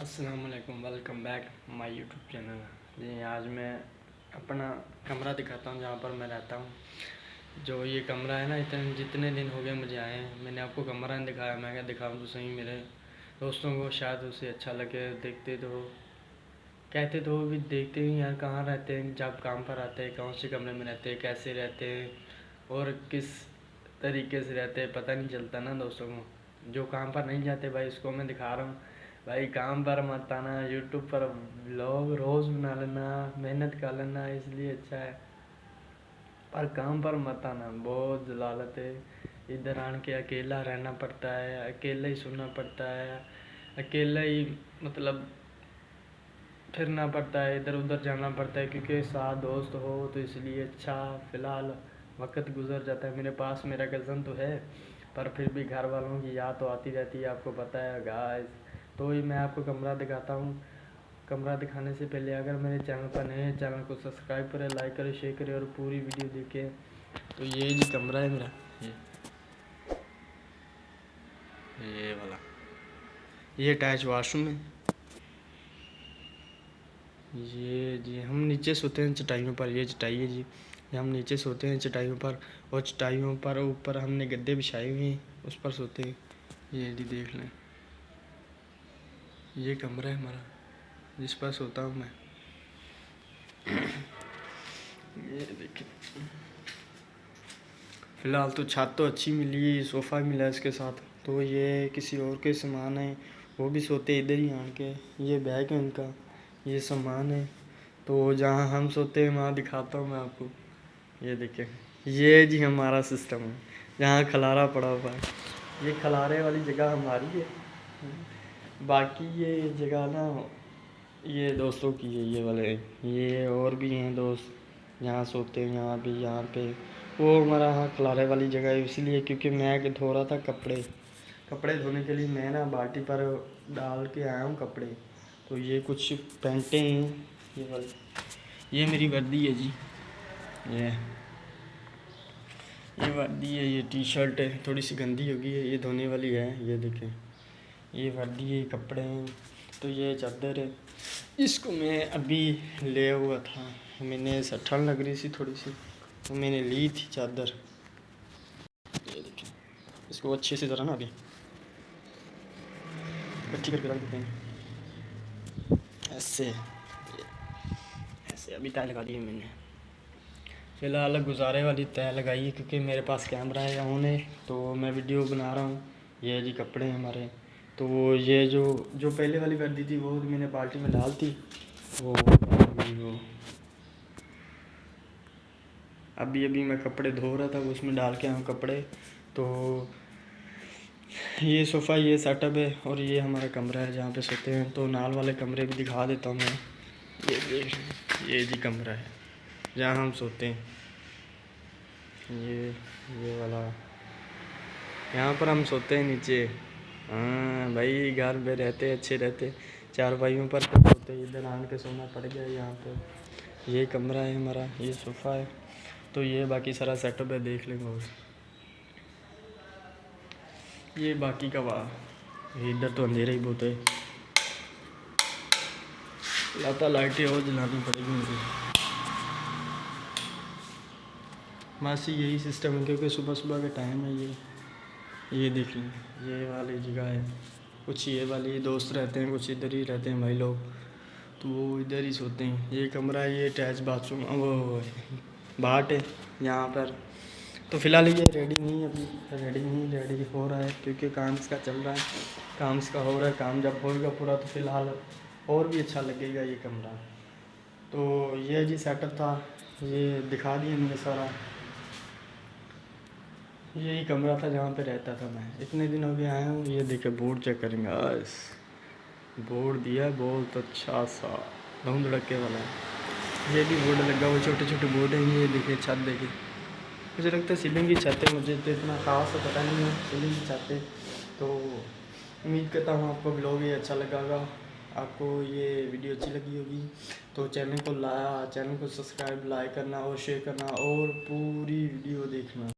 अस्सलाम वालेकुम, welcome back my YouTube channel. जी आज मैं अपना कमरा दिखाता हूँ जहाँ पर मैं रहता हूँ। जो ये कमरा है ना, इतने जितने दिन हो गए मुझे आए हैं, मैंने आपको कमरा नहीं दिखाया। मैं क्या दिखाऊँ तो सही, मेरे दोस्तों को शायद उसे अच्छा लगे। देखते तो कहते तो वो भी देखते ही यार कहाँ रहते हैं, जब काम पर आते हैं कौन से कमरे में रहते हैं, कैसे रहते हैं और किस तरीके से रहते हैं, पता नहीं चलता ना दोस्तों को। जो काम पर नहीं जाते भाई उसको मैं दिखा रहा हूँ। भाई काम पर मत आना, यूट्यूब पर व्लॉग रोज़ बना लेना, मेहनत कर लेना, इसलिए अच्छा है। पर काम पर मत आना, बहुत जलालत है। इधर आन के अकेला रहना पड़ता है, अकेला ही सुनना पड़ता है, अकेला ही मतलब फिरना पड़ता है, इधर उधर जाना पड़ता है, क्योंकि साथ दोस्त हो तो इसलिए अच्छा फ़िलहाल वक्त गुजर जाता है। मेरे पास मेरा कज़न तो है, पर फिर भी घर वालों की याद तो आती रहती है, आपको पता है गाइस। तो ही मैं आपको कमरा दिखाता हूँ। कमरा दिखाने से पहले अगर मेरे चैनल पर नए हैं, चैनल को सब्सक्राइब करें, लाइक करें, शेयर करें और पूरी वीडियो देखें। तो ये जी कमरा है मेरा, ये वाला, ये अटैच वाशरूम है। ये जी हम नीचे सोते हैं चटाइयों पर, ये चटाई है जी, ये हम नीचे सोते हैं चटाइयों पर, और चटाइयों पर ऊपर हमने गद्दे बिछाए हुए हैं, उस पर सोते हैं। ये जी देख लें, ये कमरा है हमारा जिस पर सोता हूँ मैं। ये देखिए, फ़िलहाल तो छत तो अच्छी मिली, सोफ़ा मिला इसके साथ। तो ये किसी और के सामान है, वो भी सोते इधर ही आन के। ये बैग है उनका, ये सामान है। तो जहाँ हम सोते हैं वहाँ दिखाता हूँ मैं आपको। ये देखें, ये जी हमारा सिस्टम है, जहाँ खलारा पड़ा हुआ है। ये खलारे वाली जगह हमारी है, बाकी ये जगह ना ये दोस्तों की है। ये वाले, ये और भी हैं दोस्त यहाँ सोते हैं, यहाँ भी, यहाँ पे। वो हमारा यहाँ खलारे वाली जगह है इसलिए क्योंकि मैं धो रहा था कपड़े। कपड़े धोने के लिए मैं ना बाल्टी पर डाल के आया हूँ कपड़े। तो ये कुछ पैंटें हैं, ये वाली, ये मेरी वर्दी है जी। ये वर्दी है, ये टी शर्ट है, थोड़ी सी गंदी हो गई है, ये धोने वाली है। ये देखें, ये वर्दी है, कपड़े हैं। तो ये चादर है, इसको मैं अभी ले हुआ था, मैंने ठंड लग रही थी थोड़ी सी, तो मैंने ली थी चादर। ये देखें, इसको अच्छे से ज़रा ना अभी इकट्ठी करके रख देते हैं, ऐसे ऐसे। अभी तय लगा दी है मैंने, फ़िलहाल गुजारे वाली तय लगाई है क्योंकि मेरे पास कैमरा है ऑन है, तो मैं वीडियो बना रहा हूँ। ये जी कपड़े हैं हमारे। तो ये जो जो पहले वाली वर्दी थी वो मैंने बाल्टी में डाल दी, वो अभी अभी मैं कपड़े धो रहा था, उसमें डाल के आऊँ कपड़े। तो ये सोफ़ा, ये सेटअप है, और ये हमारा कमरा है जहाँ पे सोते हैं। तो नाल वाले कमरे भी दिखा देता हूँ मैं। ये देख, ये जी कमरा है जहाँ हम सोते हैं। ये वाला, यहाँ पर हम सोते हैं नीचे। हाँ भाई, घर में रहते अच्छे रहते, चार भाइयों पर सोते, इधर आन के सोना पड़ गया यहाँ पर। ये कमरा है हमारा, ये सोफ़ा है। तो ये बाकी सारा सेटअप है, देख लेंगे और ये बाकी का वाह, इधर तो अंधेरा ही बहुत है, लाता लाइटें और जलानी पड़ेगी मुझे। बस यही सिस्टम है क्योंकि सुबह सुबह का टाइम है। ये देख लें, ये वाली जगह है, कुछ ये वाली दोस्त रहते हैं, कुछ इधर ही रहते हैं भाई लोग, तो वो इधर ही सोते हैं। ये कमरा, ये अटैच बाथरूम, वो बाट है यहाँ पर। तो फ़िलहाल ये रेडी नहीं है, अभी रेडी हो रहा है क्योंकि काम इसका चल रहा है, काम इसका हो रहा है। काम जब होएगा पूरा तो फ़िलहाल और भी अच्छा लगेगा ये कमरा। तो ये जी सेटअप था, ये दिखा दिया मैंने सारा। यही कमरा था जहाँ पे रहता था मैं, इतने दिन हो गए आया हूँ। ये देखे बोर्ड चेक करेंगे, बस बोर्ड दिया है बहुत अच्छा सा, धूम धड़के वाला है। ये भी बोर्ड लगा हुआ, छोटे छोटे बोर्ड हैं। ये देखिए छत देखिए, मुझे लगता है सीलिंग की छत है, मुझे तो इतना खास तो पता नहीं है सीलिंग की छत है। तो उम्मीद करता हूँ आपको ब्लॉग ये अच्छा लगा, आपको ये वीडियो अच्छी लगी होगी। तो चैनल को सब्सक्राइब, लाइक करना और शेयर करना और पूरी वीडियो देखना।